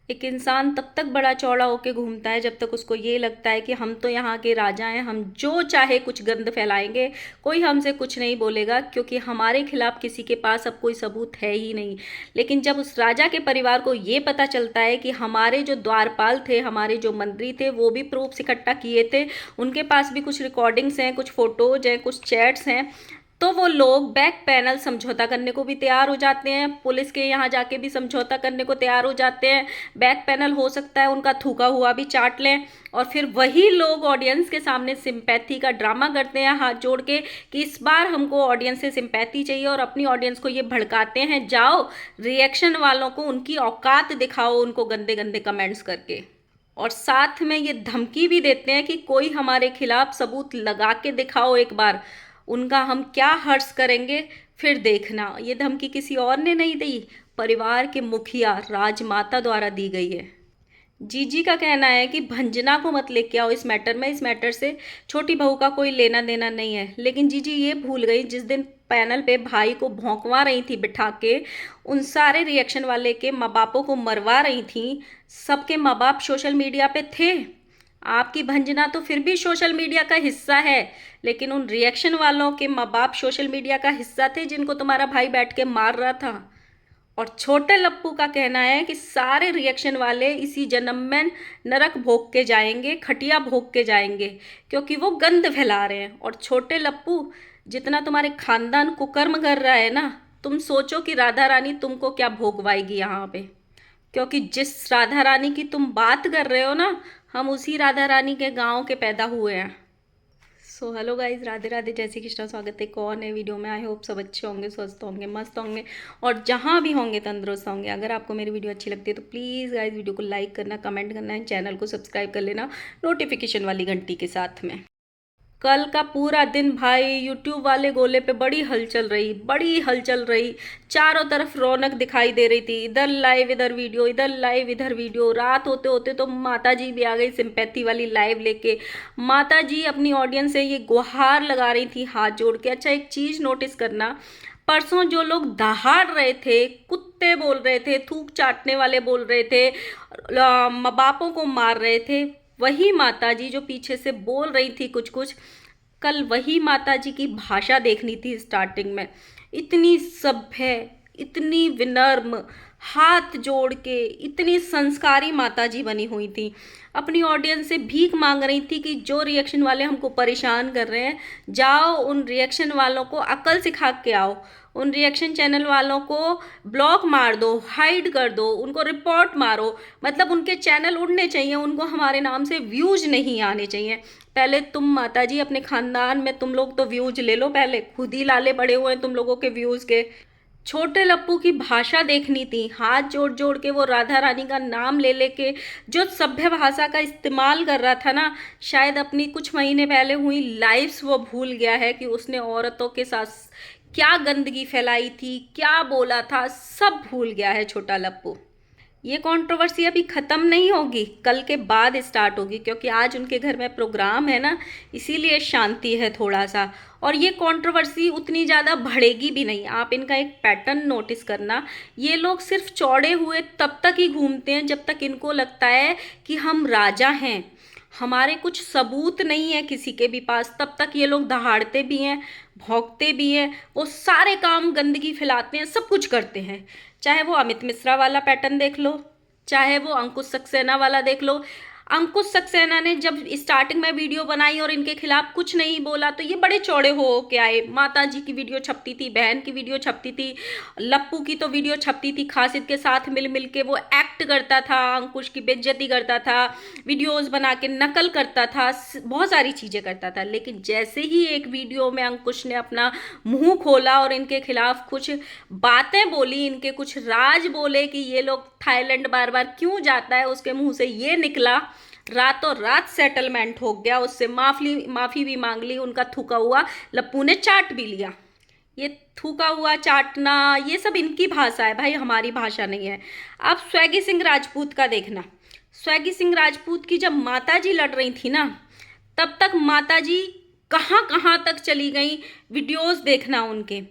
एक इंसान तब तक बड़ा चौड़ा होके घूमता है जब तक उसको ये लगता है कि हम तो यहाँ के राजा हैं, हम जो चाहे कुछ गंद फैलाएंगे, कोई हमसे कुछ नहीं बोलेगा, क्योंकि हमारे खिलाफ किसी के पास अब कोई सबूत है ही नहीं। लेकिन जब उस राजा के परिवार को ये पता चलता है कि हमारे जो द्वारपाल थे, हमारे जो मंत्री थे, वो भी प्रूफ्स इकट्ठा किए थे, उनके पास भी कुछ रिकॉर्डिंग्स हैं, कुछ फोटोज हैं, कुछ चैट्स हैं, तो वो लोग बैक पैनल समझौता करने को भी तैयार हो जाते हैं, पुलिस के यहाँ जाके भी समझौता करने को तैयार हो जाते हैं। बैक पैनल हो सकता है उनका थूका हुआ भी चाट लें, और फिर वही लोग ऑडियंस के सामने सिंपैथी का ड्रामा करते हैं हाथ जोड़ के कि इस बार हमको ऑडियंस से सिंपैथी चाहिए, और अपनी ऑडियंस को ये भड़काते हैं, जाओ रिएक्शन वालों को उनकी औकात दिखाओ उनको गंदे गंदे कमेंट्स करके। और साथ में ये धमकी भी देते हैं कि कोई हमारे खिलाफ सबूत लगा के दिखाओ एक बार, उनका हम क्या हर्ष करेंगे फिर देखना। ये धमकी किसी और ने नहीं दी, परिवार के मुखिया राजमाता द्वारा दी गई है। जीजी का कहना है कि भंजना को मत लेके आओ इस मैटर में, इस मैटर से छोटी बहू का कोई लेना देना नहीं है। लेकिन जीजी ये भूल गई, जिस दिन पैनल पे भाई को भौंकवा रही थी बिठा के, उन सारे रिएक्शन वाले के माँ बापों को मरवा रही थी, सबके माँ बाप सोशल मीडिया पे थे। आपकी भंजना तो फिर भी सोशल मीडिया का हिस्सा है, लेकिन उन रिएक्शन वालों के माँ बाप सोशल मीडिया का हिस्सा थे जिनको तुम्हारा भाई बैठ के मार रहा था। और छोटे लप्पू का कहना है कि सारे रिएक्शन वाले इसी जन्म में नरक भोग के जाएंगे, खटिया भोग के जाएंगे, क्योंकि वो गंद फैला रहे हैं। और छोटे लप्पू, जितना तुम्हारे खानदान कुकर्म कर रहा है ना, तुम सोचो कि राधा रानी तुमको क्या भोगवाएगी यहाँ पे, क्योंकि जिस राधा रानी की तुम बात कर रहे हो ना, हम उसी राधा रानी के गांव के पैदा हुए हैं। So hello guys, Radhe Radhe, जय श्री कृष्णा। स्वागत है कौन है वीडियो में। आई होप सब अच्छे होंगे, स्वस्थ होंगे, मस्त होंगे, और जहाँ भी होंगे तंदुरुस्त होंगे। अगर आपको मेरी वीडियो अच्छी लगती है तो प्लीज़ गाइज वीडियो को लाइक करना, कमेंट करना है, चैनल को सब्सक्राइब कर लेना नोटिफिकेशन वाली घंटी के साथ में। कल का पूरा दिन भाई यूट्यूब वाले गोले पे बड़ी हलचल रही, बड़ी हलचल रही, चारों तरफ रौनक दिखाई दे रही थी, इधर लाइव इधर वीडियो, इधर लाइव इधर वीडियो। रात होते होते तो माता जी भी आ गई सिंपैथी वाली लाइव लेके। माता जी अपनी ऑडियंस से ये गुहार लगा रही थी हाथ जोड़ के। अच्छा, एक चीज़ नोटिस करना, परसों जो लोग दहाड़ रहे थे, कुत्ते बोल रहे थे, थूक चाटने वाले बोल रहे थे, माँ बापों को मार रहे थे, वही माताजी जो पीछे से बोल रही थी कुछ कुछ, कल वही माताजी की भाषा देखनी थी। स्टार्टिंग में इतनी सभ्य, इतनी विनम्र, हाथ जोड़ के इतनी संस्कारी माताजी बनी हुई थी, अपनी ऑडियंस से भीख मांग रही थी कि जो रिएक्शन वाले हमको परेशान कर रहे हैं, जाओ उन रिएक्शन वालों को अकल सिखा के आओ, उन रिएक्शन चैनल वालों को ब्लॉक मार दो, हाइड कर दो, उनको रिपोर्ट मारो, मतलब उनके चैनल उड़ने चाहिए, उनको हमारे नाम से व्यूज नहीं आने चाहिए। पहले तुम माताजी अपने खानदान में तुम लोग तो व्यूज ले लो, पहले खुद ही लाले पड़े हुए हैं तुम लोगों के व्यूज के। छोटे लप्पू की भाषा देखनी थी, हाथ जोड़ जोड़ के वो राधा रानी का नाम ले लेके जो सभ्य भाषा का इस्तेमाल कर रहा था ना, शायद अपनी कुछ महीने पहले हुई लाइव्स वो भूल गया है कि उसने औरतों के साथ क्या गंदगी फैलाई थी, क्या बोला था, सब भूल गया है छोटा लप्पू। ये कंट्रोवर्सी अभी ख़त्म नहीं होगी, कल के बाद स्टार्ट होगी, क्योंकि आज उनके घर में प्रोग्राम है ना, इसीलिए शांति है थोड़ा सा। और ये कंट्रोवर्सी उतनी ज़्यादा बढ़ेगी भी नहीं। आप इनका एक पैटर्न नोटिस करना, ये लोग सिर्फ चौड़े हुए तब तक ही घूमते हैं जब तक इनको लगता है कि हम राजा हैं, हमारे कुछ सबूत नहीं है किसी के भी पास, तब तक ये लोग दहाड़ते भी हैं, भौंकते भी हैं, वो सारे काम गंदगी फैलाते हैं, सब कुछ करते हैं। चाहे वो अमित मिश्रा वाला पैटर्न देख लो, चाहे वो अंकुश सक्सेना वाला देख लो। अंकुश सक्सेना ने जब स्टार्टिंग में वीडियो बनाई और इनके खिलाफ कुछ नहीं बोला तो ये बड़े चौड़े हो के आए। माता जी की वीडियो छपती थी, बहन की वीडियो छपती थी, लप्पू की तो वीडियो छपती थी, खासिद के साथ मिल मिल के वो एक्ट करता था, अंकुश की बेइज्जती करता था, वीडियोस बना के नकल करता था, बहुत सारी चीज़ें करता था। लेकिन जैसे ही एक वीडियो में अंकुश ने अपना मुंह खोला और इनके खिलाफ कुछ बातें बोली, इनके कुछ राज बोले कि ये लोग थाईलैंड बार बार क्यों जाता है, उसके मुंह से ये निकला, रातों रात सेटलमेंट हो गया, उससे माफ़ी भी मांग ली, उनका थूका हुआ लप्पू ने चाट भी लिया। ये थूका हुआ चाटना ये सब इनकी भाषा है भाई, हमारी भाषा नहीं है। आप स्वैगी सिंह राजपूत का देखना, स्वैगी सिंह राजपूत की जब माताजी लड़ रही थी ना, तब तक माताजी कहाँ कहाँ तक चली गई, वीडियोस देखना उनके,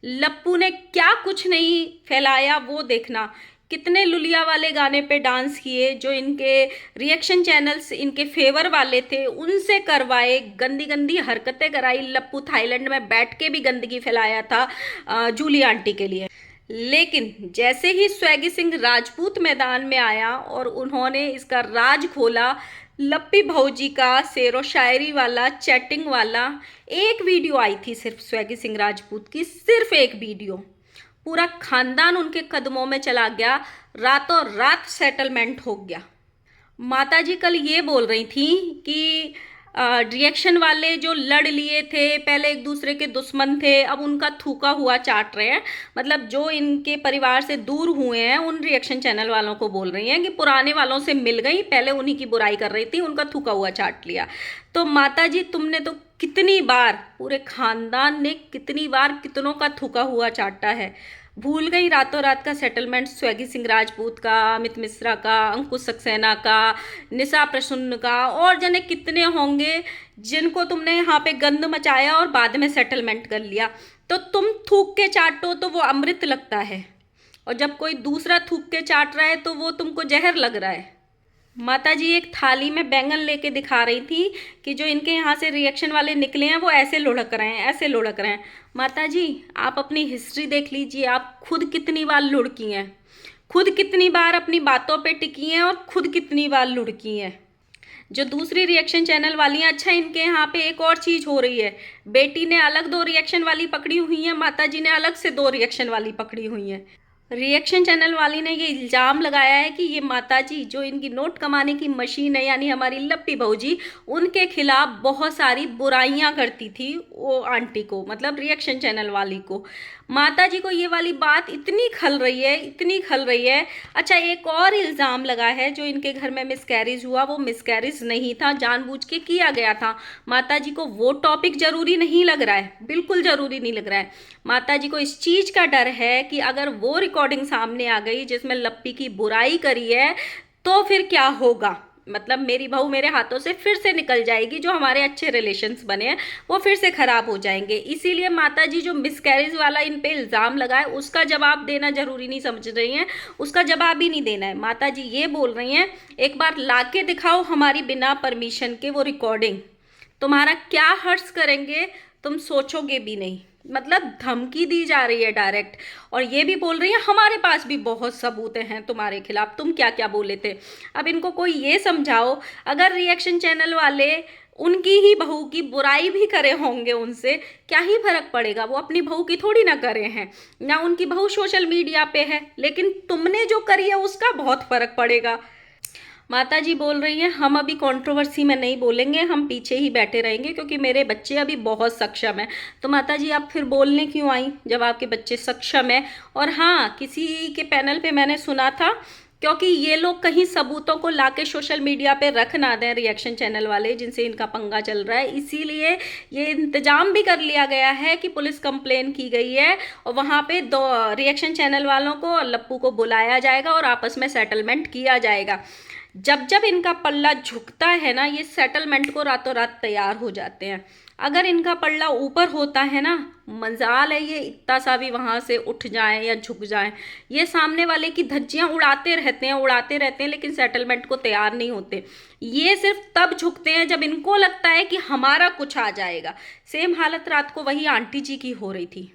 लप्पू ने क्या कुछ नहीं फैलाया वो देखना, कितने लुलिया वाले गाने पे डांस किए, जो इनके रिएक्शन चैनल्स इनके फेवर वाले थे उनसे करवाए, गंदी गंदी हरकतें कराई। लप्पू थाईलैंड में बैठ के भी गंदगी फैलाया था जूली आंटी के लिए। लेकिन जैसे ही स्वैगी सिंह राजपूत मैदान में आया और उन्होंने इसका राज खोला, लप्पी भौजी का शेरो शायरी वाला, चैटिंग वाला एक वीडियो आई थी सिर्फ स्वैगी सिंह राजपूत की, सिर्फ एक वीडियो, पूरा खानदान उनके कदमों में चला गया, रातों रात सेटलमेंट हो गया। माताजी कल ये बोल रही थी कि रिएक्शन वाले जो लड़ लिए थे, पहले एक दूसरे के दुश्मन थे, अब उनका थूका हुआ चाट रहे हैं। मतलब जो इनके परिवार से दूर हुए हैं उन रिएक्शन चैनल वालों को बोल रही हैं कि पुराने वालों से मिल गई, पहले उन्हीं की बुराई कर रही थी, उनका थूका हुआ चाट लिया। तो माताजी तुमने तो कितनी बार, पूरे खानदान ने कितनी बार कितनों का थूका हुआ चाटा है। भूल गई रातों रात का सेटलमेंट स्वैगी सिंह राजपूत का, अमित मिश्रा का, अंकुश सक्सेना का, निशा प्रसन्न का, और जाने कितने होंगे जिनको तुमने यहाँ पे गंद मचाया और बाद में सेटलमेंट कर लिया। तो तुम थूक के चाटो तो वो अमृत लगता है, और जब कोई दूसरा थूक के चाट रहा है तो वो तुमको जहर लग रहा है। माताजी एक थाली में बैंगन लेके दिखा रही थी कि जो इनके यहाँ से रिएक्शन वाले निकले हैं वो ऐसे लुढ़क रहे हैं, ऐसे लुढ़क रहे हैं। माताजी आप अपनी हिस्ट्री देख लीजिए, आप खुद कितनी बार लुढ़की हैं, खुद कितनी बार अपनी बातों पे टिकी हैं और खुद कितनी बार लुढ़की हैं। जो दूसरी रिएक्शन चैनल वाली हैं, अच्छा इनके यहाँ पे एक और चीज़ हो रही है, बेटी ने अलग 2 रिएक्शन वाली पकड़ी हुई हैं, माताजी ने अलग से 2 रिएक्शन वाली पकड़ी हुई हैं। रिएक्शन चैनल वाली ने ये इल्ज़ाम लगाया है कि ये माताजी जो इनकी नोट कमाने की मशीन है, यानी हमारी लप्पी भौजी, उनके खिलाफ बहुत सारी बुराइयां करती थी वो आंटी को, मतलब रिएक्शन चैनल वाली को। माताजी को ये वाली बात इतनी खल रही है, इतनी खल रही है। अच्छा एक और इल्ज़ाम लगा है, जो इनके घर में मिसकैरेज हुआ वो मिसकैरेज नहीं था, जानबूझ के किया गया था। माताजी को वो टॉपिक ज़रूरी नहीं लग रहा है, बिल्कुल ज़रूरी नहीं लग रहा है। माताजी को इस चीज़ का डर है कि अगर वो रिकॉर्डिंग सामने आ गई जिसमें लप्पी की बुराई करी है तो फिर क्या होगा, मतलब मेरी बहू मेरे हाथों से फिर से निकल जाएगी, जो हमारे अच्छे रिलेशंस बने हैं वो फिर से ख़राब हो जाएंगे। इसीलिए माताजी जो मिसकैरेज वाला इन पे इल्ज़ाम लगाए उसका जवाब देना ज़रूरी नहीं समझ रही हैं, उसका जवाब ही नहीं देना है। माताजी ये बोल रही हैं एक बार ला के दिखाओ हमारी बिना परमिशन के वो रिकॉर्डिंग, तुम्हारा क्या हर्ष करेंगे तुम सोचोगे भी नहीं। मतलब धमकी दी जा रही है डायरेक्ट, और ये भी बोल रही है हमारे पास भी बहुत सबूत हैं तुम्हारे खिलाफ, तुम क्या क्या बोले थे। अब इनको कोई ये समझाओ, अगर रिएक्शन चैनल वाले उनकी ही बहू की बुराई भी करे होंगे उनसे, क्या ही फर्क पड़ेगा, वो अपनी बहू की थोड़ी ना करे हैं, ना उनकी बहू सोशल मीडिया पे है, लेकिन तुमने जो करी है उसका बहुत फर्क पड़ेगा। माताजी बोल रही हैं हम अभी कंट्रोवर्सी में नहीं बोलेंगे, हम पीछे ही बैठे रहेंगे क्योंकि मेरे बच्चे अभी बहुत सक्षम हैं। तो माताजी आप फिर बोलने क्यों आई जब आपके बच्चे सक्षम हैं। और हाँ, किसी के पैनल पे मैंने सुना था, क्योंकि ये लोग कहीं सबूतों को लाके सोशल मीडिया पे रख ना दें रिएक्शन चैनल वाले जिनसे इनका पंगा चल रहा है, इसीलिए ये इंतजाम भी कर लिया गया है कि पुलिस कंप्लेन की गई है और वहाँ पे 2 रिएक्शन चैनल वालों को और लप्पू को बुलाया जाएगा और आपस में सेटलमेंट किया जाएगा। जब जब इनका पल्ला झुकता है ना, ये सेटलमेंट को रातों रात तैयार हो जाते हैं। अगर इनका पल्ला ऊपर होता है ना, मजाल है ये इतना सा भी वहाँ से उठ जाएं या झुक जाएं, ये सामने वाले की धज्जियाँ उड़ाते रहते हैं, लेकिन सेटलमेंट को तैयार नहीं होते। ये सिर्फ तब झुकते हैं जब इनको लगता है कि हमारा कुछ आ जाएगा। सेम हालत रात को वही आंटी जी की हो रही थी।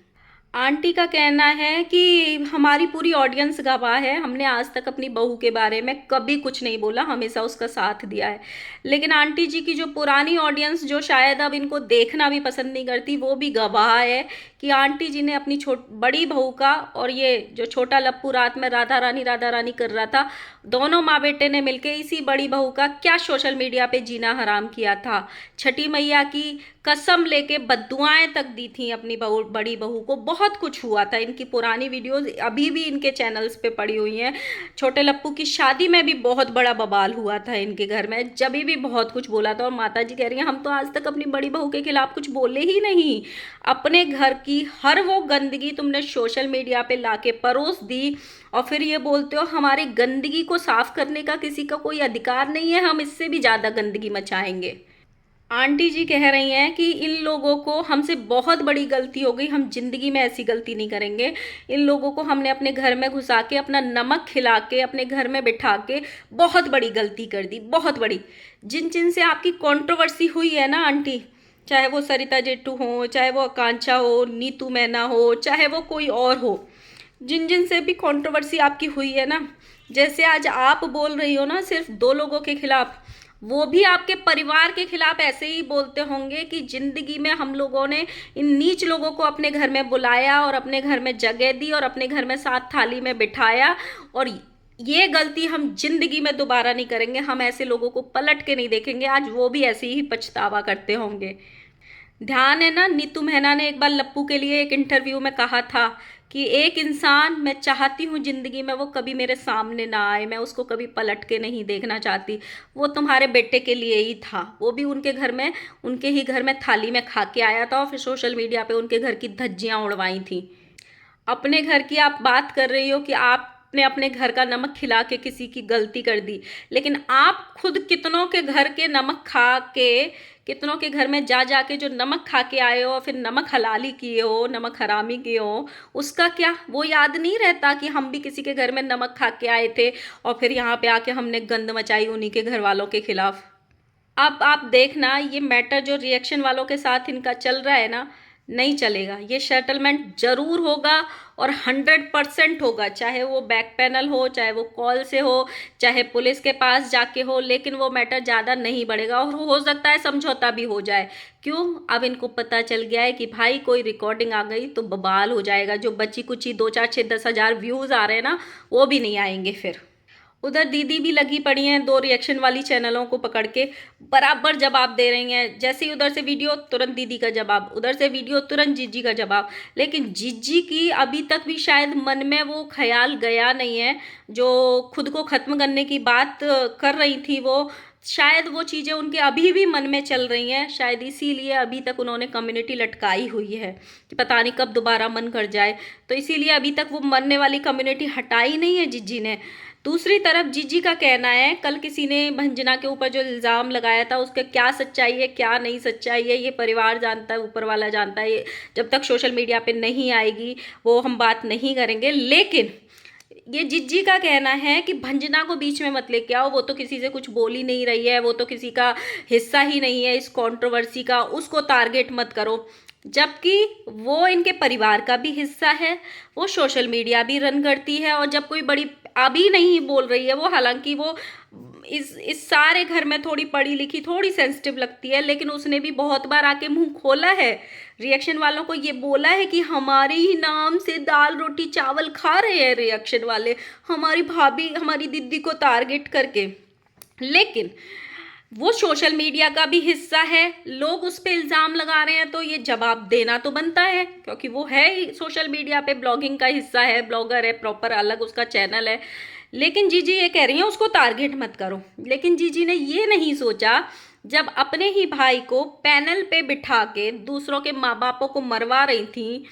आंटी का कहना है कि हमारी पूरी ऑडियंस गवाह है, हमने आज तक अपनी बहू के बारे में कभी कुछ नहीं बोला, हमेशा उसका साथ दिया है। लेकिन आंटी जी की जो पुरानी ऑडियंस, जो शायद अब इनको देखना भी पसंद नहीं करती, वो भी गवाह है कि आंटी जी ने अपनी बड़ी बहू का, और ये जो छोटा लप्पू रात में राधा रानी कर रहा था, दोनों माँ बेटे ने मिलकर इसी बड़ी बहू का क्या सोशल मीडिया पे जीना हराम किया था। छठी मैया की कसम लेके बद्दुआएं तक दी थी अपनी बड़ी बहू को, बहुत कुछ हुआ था। इनकी पुरानी वीडियोस अभी भी इनके चैनल्स पे पड़ी हुई हैं। छोटे लप्पू की शादी में भी बहुत बड़ा बवाल हुआ था इनके घर में, जब भी बहुत कुछ बोला था। और माता जी कह रही हैं हम तो आज तक अपनी बड़ी बहू के खिलाफ कुछ बोले ही नहीं। अपने घर की हर वो गंदगी तुमने सोशल मीडिया पे लाके परोस दी, और फिर ये बोलते हो हमारी गंदगी को साफ करने का किसी का कोई अधिकार नहीं है, हम इससे भी ज़्यादा गंदगी मचाएंगे। आंटी जी कह रही हैं कि इन लोगों को हमसे बहुत बड़ी गलती हो गई, हम जिंदगी में ऐसी गलती नहीं करेंगे। इन लोगों को हमने अपने घर में घुसा के अपना नमक खिला के अपने घर में बिठा के बहुत बड़ी गलती कर दी, बहुत बड़ी। जिन जिन से आपकी कंट्रोवर्सी हुई है ना आंटी, चाहे वो सरिता जेट्टू हो, चाहे वो आकांक्षा हो, नीतू मैना हो, चाहे वो कोई और हो, जिन जिन से भी कंट्रोवर्सी आपकी हुई है ना, जैसे आज आप बोल रही हो ना सिर्फ दो लोगों के खिलाफ, वो भी आपके परिवार के खिलाफ ऐसे ही बोलते होंगे कि जिंदगी में हम लोगों ने इन नीच लोगों को अपने घर में बुलाया और अपने घर में जगह दी और अपने घर में साथ थाली में बिठाया, और ये गलती हम जिंदगी में दोबारा नहीं करेंगे, हम ऐसे लोगों को पलट के नहीं देखेंगे। आज वो भी ऐसे ही पछतावा करते होंगे। ध्यान है ना, नीतू मेहना ने एक बार लप्पू के लिए एक इंटरव्यू में कहा था कि एक इंसान मैं चाहती हूँ जिंदगी में वो कभी मेरे सामने ना आए, मैं उसको कभी पलट के नहीं देखना चाहती। वो तुम्हारे बेटे के लिए ही था, वो भी उनके घर में, उनके ही घर में थाली में खा के आया था और फिर सोशल मीडिया पे उनके घर की धज्जियां उड़वाई थी। अपने घर की आप बात कर रही हो कि आपने अपने घर का नमक खिला के किसी की गलती कर दी, लेकिन आप खुद कितनों के घर के नमक खा के, कितनों के घर में जा जा के जो नमक खा के आए हो, फिर नमक हलाली किए हो, नमक हरामी किए हो, उसका क्या वो याद नहीं रहता कि हम भी किसी के घर में नमक खा के आए थे और फिर यहाँ पे आके हमने गंद मचाई उन्हीं के घर वालों के खिलाफ। अब आप देखना, ये मैटर जो रिएक्शन वालों के साथ इनका चल रहा है ना, नहीं चलेगा। ये सेटलमेंट जरूर होगा और 100% होगा, चाहे वो बैक पैनल हो, चाहे वो कॉल से हो, चाहे पुलिस के पास जाके हो, लेकिन वो मैटर ज़्यादा नहीं बढ़ेगा और हो सकता है समझौता भी हो जाए। क्यों? अब इनको पता चल गया है कि भाई कोई रिकॉर्डिंग आ गई तो बवाल हो जाएगा। जो बची कुची 2 4 6 10 हज़ार व्यूज़ आ रहे हैं ना, वो भी नहीं आएंगे फिर। उधर दीदी भी लगी पड़ी हैं 2 रिएक्शन वाली चैनलों को पकड़ के, बराबर जवाब दे रही हैं। जैसे ही उधर से वीडियो तुरंत दीदी का जवाब, उधर से वीडियो तुरंत जीजी का जवाब। लेकिन जीजी की अभी तक भी शायद मन में वो ख्याल गया नहीं है, जो खुद को ख़त्म करने की बात कर रही थी, वो शायद वो चीज़ें उनके अभी भी मन में चल रही हैं। शायद इसीलिए अभी तक उन्होंने कम्युनिटी लटकाई हुई है कि पता नहीं कब दोबारा मन कर जाए, तो इसीलिए अभी तक वो मरने वाली कम्युनिटी हटाई नहीं है जीजी ने। दूसरी तरफ जीजी का कहना है, कल किसी ने भंजना के ऊपर जो इल्ज़ाम लगाया था उसके क्या सच्चाई है क्या नहीं सच्चाई है, ये परिवार जानता है, ऊपर वाला जानता है। जब तक सोशल मीडिया पे नहीं आएगी वो हम बात नहीं करेंगे। लेकिन ये जिज्जी का कहना है कि भंजना को बीच में मत लेके आओ, वो तो किसी से कुछ बोल ही नहीं रही है, वो तो किसी का हिस्सा ही नहीं है इस कंट्रोवर्सी का, उसको टारगेट मत करो। जबकि वो इनके परिवार का भी हिस्सा है, वो सोशल मीडिया भी रन करती है, और जब कोई बड़ी अभी नहीं बोल रही है वो, हालांकि वो इस सारे घर में थोड़ी पढ़ी लिखी, थोड़ी सेंसिटिव लगती है, लेकिन उसने भी बहुत बार आके मुंह खोला है, रिएक्शन वालों को ये बोला है कि हमारे ही नाम से दाल रोटी चावल खा रहे हैं रिएक्शन वाले, हमारी भाभी हमारी दीदी को टारगेट करके। लेकिन वो सोशल मीडिया का भी हिस्सा है, लोग उस पर इल्ज़ाम लगा रहे हैं तो ये जवाब देना तो बनता है, क्योंकि वो है ही सोशल मीडिया पे ब्लॉगिंग का हिस्सा है, ब्लॉगर है प्रॉपर, अलग उसका चैनल है। लेकिन जीजी ये कह रही हैं उसको टारगेट मत करो। लेकिन जीजी ने ये नहीं सोचा, जब अपने ही भाई को पैनल पे बिठा के दूसरों के माँ बापों को मरवा रही थी,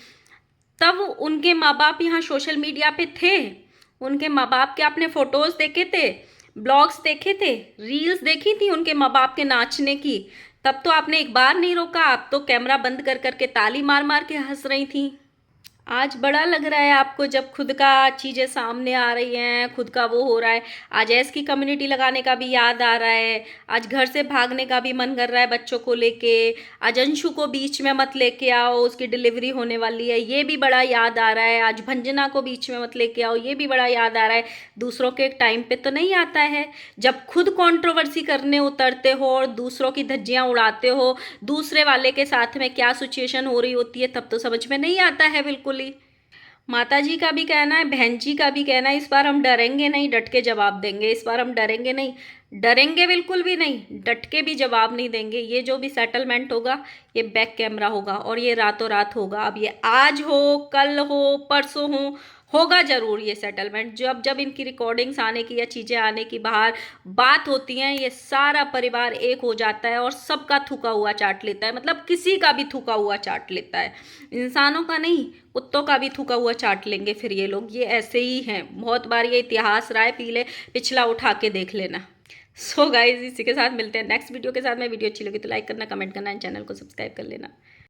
तब उनके माँ बाप यहाँ सोशल मीडिया पे थे, उनके माँ बाप के आपने फोटोज़ देखे थे, ब्लॉग्स देखे थे, रील्स देखी थी उनके माँ बाप के नाचने की, तब तो आपने एक बार नहीं रोका, आप तो कैमरा बंद कर करके ताली मार मार के हंस रही थी। आज बड़ा लग रहा है आपको जब खुद का चीज़ें सामने आ रही हैं, खुद का वो हो रहा है। आज ऐस की कम्युनिटी लगाने का भी याद आ रहा है, आज घर से भागने का भी मन कर रहा है बच्चों को लेके, आज अंशु को बीच में मत लेके आओ उसकी डिलीवरी होने वाली है, ये भी बड़ा याद आ रहा है। आज भंजना को बीच में मत लेके आओ, ये भी बड़ा याद आ रहा है। दूसरों के टाइम पे तो नहीं आता है, जब खुद कंट्रोवर्सी करने उतरते हो और दूसरों की धज्जियाँ उड़ाते हो, दूसरे वाले के साथ में क्या सिचुएशन हो रही होती है तब तो समझ में नहीं आता है बिल्कुल। माता जी का भी कहना है, बहन जी का भी कहना है, इस बार हम डरेंगे नहीं, डट के जवाब देंगे। इस बार हम डरेंगे नहीं, डरेंगे बिल्कुल भी नहीं, डट के भी जवाब नहीं देंगे। ये जो भी सेटलमेंट होगा ये बैक कैमरा होगा और ये रातों रात होगा। अब ये आज हो, कल हो, परसों हो, होगा जरूर ये सेटलमेंट। जब जब इनकी रिकॉर्डिंग्स आने की या चीज़ें आने की बाहर बात होती हैं, ये सारा परिवार एक हो जाता है और सबका थूका हुआ चाट लेता है। मतलब किसी का भी थूका हुआ चाट लेता है, इंसानों का नहीं, कुत्तों का भी थूका हुआ चाट लेंगे फिर ये लोग। ये ऐसे ही हैं, बहुत बार ये इतिहास रहा है, पिछला उठा के देख लेना। सो गाइज इसी के साथ मिलते हैं नेक्स्ट वीडियो के साथ में। वीडियो अच्छी लगी तो लाइक करना, कमेंट करना एंड चैनल को सब्सक्राइब कर लेना।